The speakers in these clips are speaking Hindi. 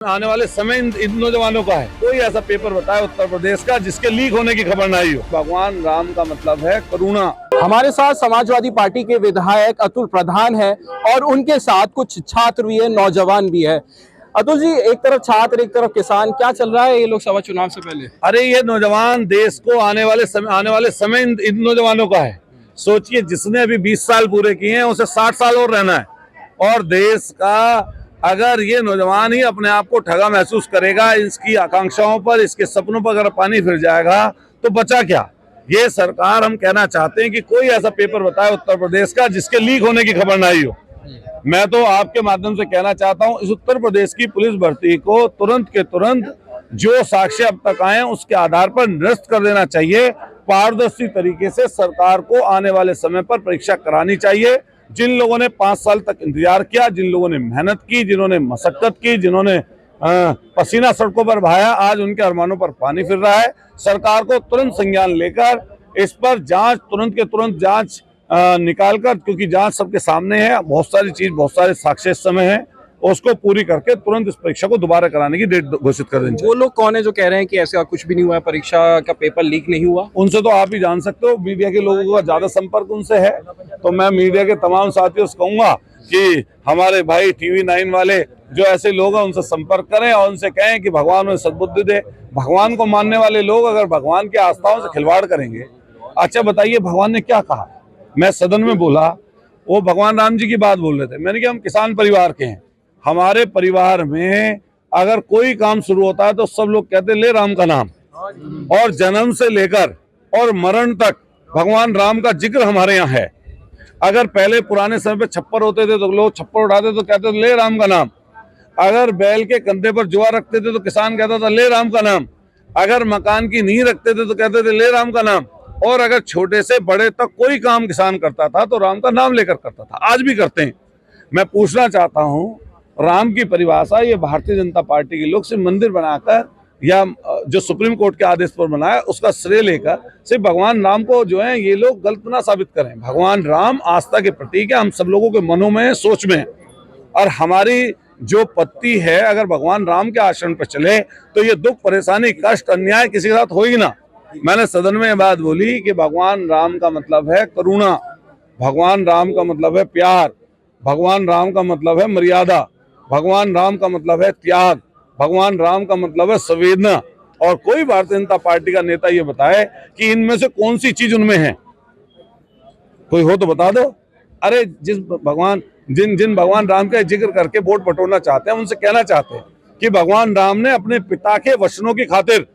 आने वाले समय इन नौजवानों का है। कोई ऐसा पेपर बताए उत्तर प्रदेश का जिसके लीक होने की खबर ना आई हो। भगवान राम का मतलब है करुणा। हमारे साथ समाजवादी पार्टी के विधायक अतुल प्रधान है और उनके साथ कुछ छात्र भी है, नौजवान भी है। अतुल जी, एक तरफ छात्र एक तरफ किसान, क्या चल रहा है ये लोकसभा चुनाव से पहले? अरे ये नौजवान देश को आने वाले समय इन नौजवानों का है। सोचिए, जिसने अभी 20 साल पूरे किए हैं उसे 60 साल और रहना है। और देश का अगर ये नौजवान ही अपने आप को ठगा महसूस करेगा, इसकी आकांक्षाओं पर, इसके सपनों पर अगर पानी फिर जाएगा तो बचा क्या। ये सरकार, हम कहना चाहते हैं कि कोई ऐसा पेपर बताए उत्तर प्रदेश का जिसके लीक होने की खबर ना आई हो। मैं तो आपके माध्यम से कहना चाहता हूं, इस उत्तर प्रदेश की पुलिस भर्ती को तुरंत के तुरंत जो साक्ष्य अब तक आए हैं उसके आधार पर निरस्त कर देना चाहिए। पारदर्शी तरीके से सरकार को आने वाले समय पर परीक्षा करानी चाहिए। जिन लोगों ने 5 साल तक इंतजार किया, जिन लोगों ने मेहनत की, जिन्होंने मशक्कत की, जिन्होंने पसीना सड़कों पर बहाया, आज उनके अरमानों पर पानी फिर रहा है। सरकार को तुरंत संज्ञान लेकर इस पर जांच, तुरंत के तुरंत जांच निकालकर, क्योंकि जांच सबके सामने है, बहुत सारी चीज, बहुत सारे साक्ष्य इस समय है, उसको पूरी करके तुरंत इस परीक्षा को दोबारा कराने की डेट घोषित कर देंगे। वो लोग कौन है जो कह रहे हैं कि ऐसा कुछ भी नहीं हुआ है, परीक्षा का पेपर लीक नहीं हुआ? उनसे तो आप ही जान सकते हो, मीडिया के लोगों का ज्यादा संपर्क उनसे है। तो मैं मीडिया के तमाम साथियों से कहूंगा कि हमारे भाई टीवी 9 वाले जो ऐसे लोग हैं उनसे संपर्क करें और उनसे कहें कि भगवान उन्हें सद्बुद्धि दे। भगवान को मानने वाले लोग अगर भगवान की आस्थाओं से खिलवाड़ करेंगे, अच्छा बताइए भगवान ने क्या कहा? मैं सदन में बोला, वो भगवान राम जी की बात बोल रहे थे। मैंने कहा हम किसान परिवार के हैं, हमारे परिवार में अगर कोई काम शुरू होता है तो सब लोग कहते ले राम का नाम, और जन्म से लेकर और मरण तक भगवान राम का जिक्र हमारे यहाँ है। अगर पहले पुराने समय पे छप्पर होते थे तो लोग छप्पर उठाते तो कहते थे ले राम का नाम। अगर बैल के कंधे पर जुआ रखते थे तो किसान कहता था ले राम का नाम। अगर मकान की नींव रखते थे तो कहते थे ले राम का नाम। और अगर छोटे से बड़े तक कोई काम किसान करता था तो राम का नाम लेकर करता था, आज भी करते हैं। मैं पूछना चाहता हूँ, राम की परिभाषा ये भारतीय जनता पार्टी के लोग सिर्फ मंदिर बनाकर या जो सुप्रीम कोर्ट के आदेश पर बनाया उसका श्रेय लेकर सिर्फ भगवान राम को जो है ये लोग गलत ना साबित करें। भगवान राम आस्था के प्रतीक है, हम सब लोगों के मनों में, सोच में। और हमारी जो पत्ती है अगर भगवान राम के आचरण पर चले तो ये दुख, परेशानी, कष्ट, अन्याय किसी के साथ होगी ना। मैंने सदन में ये बात बोली कि भगवान राम का मतलब है करुणा, भगवान राम का मतलब है प्यार, भगवान राम का मतलब है मर्यादा, भगवान राम का मतलब है त्याग, भगवान राम का मतलब है संवेदना। और कोई भारतीय जनता पार्टी का नेता ये बताए कि इनमें से कौन सी चीज उनमें है, कोई हो तो बता दो। अरे जिन भगवान राम का जिक्र करके वोट बटोरना चाहते हैं उनसे कहना चाहते हैं कि भगवान राम ने अपने पिता के वचनों की खातिर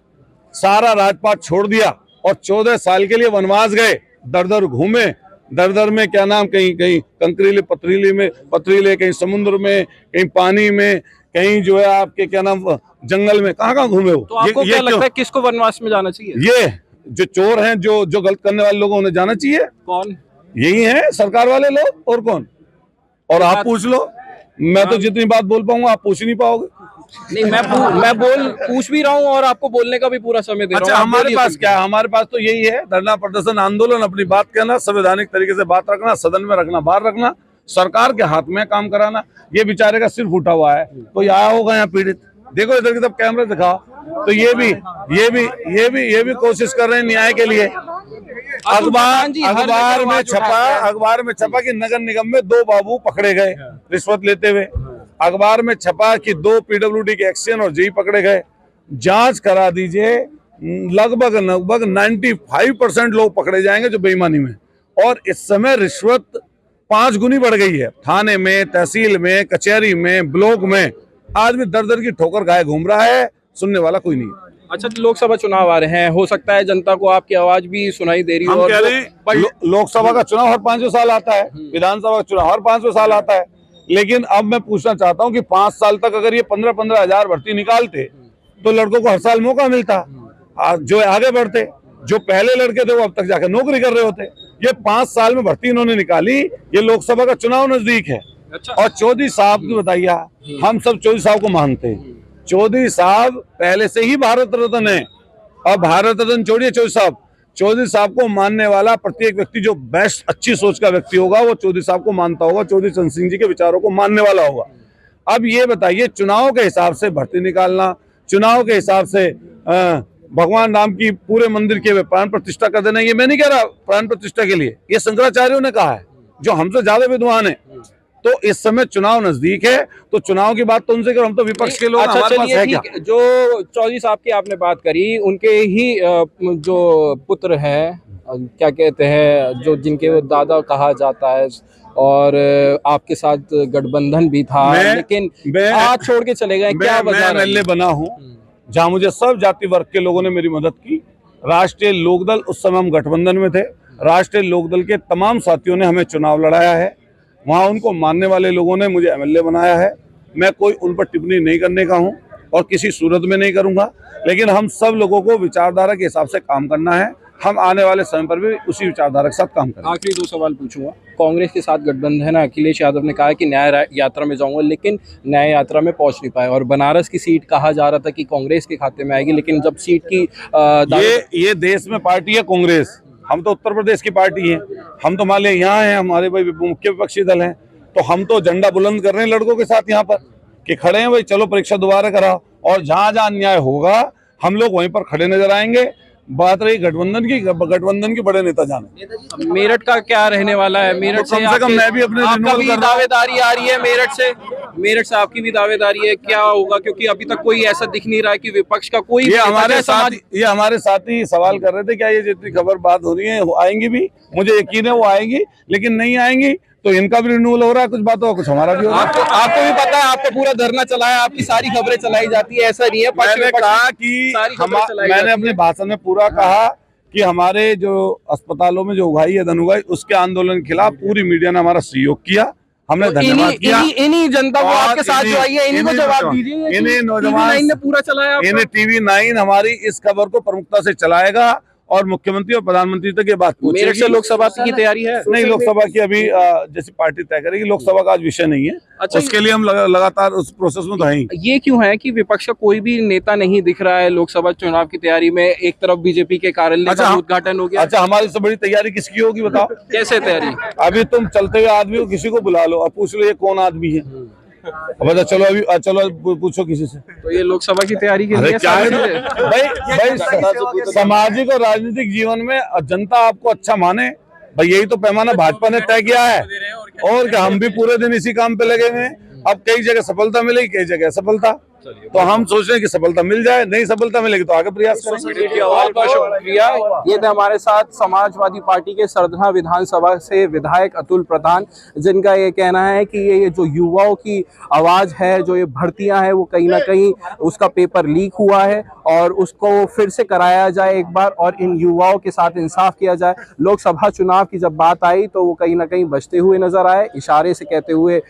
सारा राजपाट छोड़ दिया और 14 साल के लिए वनवास गए, दर दर घूमे, दर दर में क्या नाम, कहीं कहीं कंकरीले पथरीले, कहीं समुद्र में, कहीं पानी में, कहीं जो है आपके क्या नाम जंगल में, कहाँ घूमे हो। तो आपको क्या लगता है किसको वनवास में जाना चाहिए? ये जो चोर हैं, जो गलत करने वाले लोग, उन्हें जाना चाहिए। कौन? यही है सरकार वाले लोग, और कौन। और आप पूछ लो, मैं तो जितनी बात बोल पाऊंगा आप पूछ नहीं पाओगे। नहीं, मैं पूछ भी रहा हूँ और आपको बोलने का भी पूरा समय दे रहा हूँ। अच्छा, हमारे पास क्या है? हमारे पास तो यही है, धरना, प्रदर्शन, आंदोलन, अपनी बात कहना, संवैधानिक तरीके से बात रखना, सदन में रखना, बाहर रखना, सरकार के हाथ में काम कराना। ये बेचारे का सिर फूटा हुआ है, कोई आया होगा यहाँ पीड़ित, देखो इधर की तरफ कैमरे दिखाओ, तो ये भी कोशिश कर रहे हैं न्याय के लिए। अखबार में छपा कि नगर निगम में 2 बाबू पकड़े गए रिश्वत लेते हुए। अखबार में छपा कि 2 पीडब्ल्यूडी के एक्शन और जेई पकड़े गए। जांच करा दीजिए, लगभग 95% लोग पकड़े जाएंगे जो बेईमानी में। और इस समय रिश्वत 5 गुनी बढ़ गई है, थाने में, तहसील में, कचहरी में, ब्लॉक में। आदमी दर दर की ठोकर खाए घूम रहा है, सुनने वाला कोई नहीं। अच्छा, लोकसभा चुनाव आ रहे हैं, हो सकता है जनता को आपकी आवाज भी सुनाई दे रही हो। हम कह रहे हैं लोकसभा का चुनाव हर 5 साल आता है, विधानसभा का चुनाव हर 5 साल आता है। लेकिन अब मैं पूछना चाहता हूं कि 5 साल तक अगर ये 15-15 हजार भर्ती निकालते तो लड़कों को हर साल मौका मिलता, जो आगे बढ़ते। जो पहले लड़के थे वो अब तक जाकर नौकरी कर रहे होते। ये 5 साल में भर्ती इन्होंने निकाली, ये लोकसभा का चुनाव नजदीक है। अच्छा। और चौधरी साहब की बताइए, हम सब चौधरी साहब को मानते हैं। चौधरी साहब पहले से ही भारत रत्न है, और भारत रत्न छोड़िए, चौधरी साहब को मानने वाला प्रत्येक व्यक्ति, जो बेस्ट अच्छी सोच का व्यक्ति होगा वो चौधरी साहब को मानता होगा, चौधरी चरण सिंह जी के विचारों को मानने वाला होगा। अब ये बताइए, चुनाव के हिसाब से भर्ती निकालना, चुनाव के हिसाब से भगवान राम की पूरे मंदिर के प्राण प्रतिष्ठा कर देना, ये मैं नहीं कह रहा प्राण प्रतिष्ठा के लिए, ये शंकराचार्यों ने कहा है, जो हमसे ज्यादा विद्वान है। तो इस समय चुनाव नजदीक है, तो चुनाव की बात तो उनसे करो, हम तो विपक्ष के लोग, अच्छा हमारे पास चलिए है क्या? ठीक, जो चौधरी साहब की आपने बात करी, उनके ही जो पुत्र हैं, क्या कहते हैं, जो जिनके वो दादा कहा जाता है, और आपके साथ गठबंधन भी था, लेकिन हाथ छोड़ के चले गए, क्या वजह रही? MLA बना हूँ जहाँ मुझे सब जाति वर्ग के लोगों ने मेरी मदद की। राष्ट्रीय लोकदल, उस समय हम गठबंधन में थे, राष्ट्रीय लोकदल के तमाम साथियों ने हमें चुनाव लड़ाया है, वहाँ उनको मानने वाले लोगों ने मुझे MLA बनाया है। मैं कोई उन पर टिप्पणी नहीं करने का हूँ और किसी सूरत में नहीं करूँगा, लेकिन हम सब लोगों को विचारधारा के हिसाब से काम करना है। हम आने वाले समय पर भी उसी विचारधारा के साथ काम करेंगे। आखिरी 2 सवाल पूछूंगा। कांग्रेस के साथ गठबंधन है, अखिलेश यादव ने कहा कि न्याय यात्रा में जाऊंगा, लेकिन न्याय यात्रा में पहुंच नहीं पाए, और बनारस की सीट कहा जा रहा था कि कांग्रेस के खाते में आएगी, लेकिन जब सीट की ये देश में पार्टी है कांग्रेस, हम तो उत्तर प्रदेश की पार्टी है, हम तो मान लिया यहाँ हैं, हमारे भाई मुख्य विपक्षी दल हैं, तो हम तो झंडा बुलंद कर रहे हैं लड़कों के साथ यहाँ पर कि खड़े हैं भाई, चलो परीक्षा दोबारा कराओ, और जहां जहां अन्याय होगा हम लोग वहीं पर खड़े नजर आएंगे। बात रही गठबंधन के बड़े नेता जाने। मेरठ का क्या रहने वाला है? मेरठ तो कम से कम मैं भी अपने आपका भी दावेदारी आ रही है मेरठ से आपकी भी दावेदारी है, क्या होगा? क्योंकि अभी तक कोई ऐसा दिख नहीं रहा है कि विपक्ष का कोई, ये हमारे साथी सवाल कर रहे थे, क्या ये जितनी खबर बात हो रही है आएंगी भी, मुझे यकीन है वो आएंगी, लेकिन नहीं आएंगी तो इनका भी रिन्यूअल हो रहा है, कुछ बातों का कुछ हमारा भी हो रहा है। आपको भी पता है, आपका पूरा धरना चला है, आपकी सारी खबरें चलाई जाती है, ऐसा नहीं है? मैंने कहा कि मैंने अपने भाषण में पूरा कहा कि हमारे जो अस्पतालों में जो उगाई है धन उगाई, उसके आंदोलन के खिलाफ पूरी मीडिया ने हमारा सहयोग किया, हमने धन्यवाद किया। इन्हीं जनता को आपके साथ जो आई है, इन्हीं को जवाब दीजिए। इन्हीं नौजवान ने पूरा चलाया, इन्हें TV9 हमारी इस खबर को प्रमुखता से चलाएगा और मुख्यमंत्री और प्रधानमंत्री तक ये बात पहुंचेगी। मेरठ से लोकसभा की तैयारी है? नहीं, लोकसभा की अभी जैसी पार्टी तय करेगी, लोकसभा का आज विषय नहीं है। अच्छा, उसके लिए हम लगातार उस प्रोसेस में तो हैं। ये क्यों है कि विपक्ष का कोई भी नेता नहीं दिख रहा है लोकसभा चुनाव की तैयारी में? एक तरफ बीजेपी के कार्यालय का उद्घाटन हो गया। अच्छा, हमारी से बड़ी तैयारी किसकी होगी बताओ? कैसे तैयारी? अभी तुम चलते हुए आदमी को किसी को बुला लो और पूछ लो ये कौन आदमी है, अब चलो अभी चलो पूछो किसी से। तो ये लोकसभा की तैयारी के लिए क्या है भाई सामाजिक और राजनीतिक जीवन में जनता आपको अच्छा माने, भाई यही तो पैमाना भाजपा ने तय किया है, और क्या हम भी पूरे दिन इसी काम पे लगे हुए हैं। अब कई जगह सफलता मिलेगी, कई जगह असफलता, तो हम सोच रहे हैं कि सफलता मिल जाए, नहीं सफलता मिलेगी तो आगे प्रयास करेंगे। बहुत बहुत शुक्रिया। ये थे हमारे साथ समाजवादी पार्टी के सरधना विधानसभा से विधायक अतुल प्रधान, जिनका ये कहना है कि ये जो युवाओं की आवाज है, जो ये भर्तियां हैं, वो कहीं ना कहीं उसका पेपर लीक हुआ है और उसको फिर से कराया जाए एक बार, और इन युवाओं के साथ इंसाफ किया जाए। लोकसभा चुनाव की जब बात आई तो वो कहीं ना कहीं बचते हुए नजर आए, इशारे से कहते हुए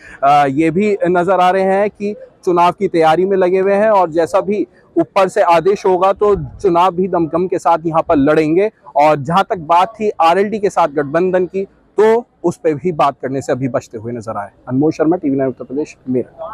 ये भी नजर आ रहे हैं कि चुनाव की तैयारी में लगे हुए हैं, और जैसा भी ऊपर से आदेश होगा तो चुनाव भी दमखम के साथ यहाँ पर लड़ेंगे। और जहां तक बात थी RLD के साथ गठबंधन की, तो उस पर भी बात करने से अभी बचते हुए नजर आए। अनमोल शर्मा, TV9 उत्तर प्रदेश, मेरठ।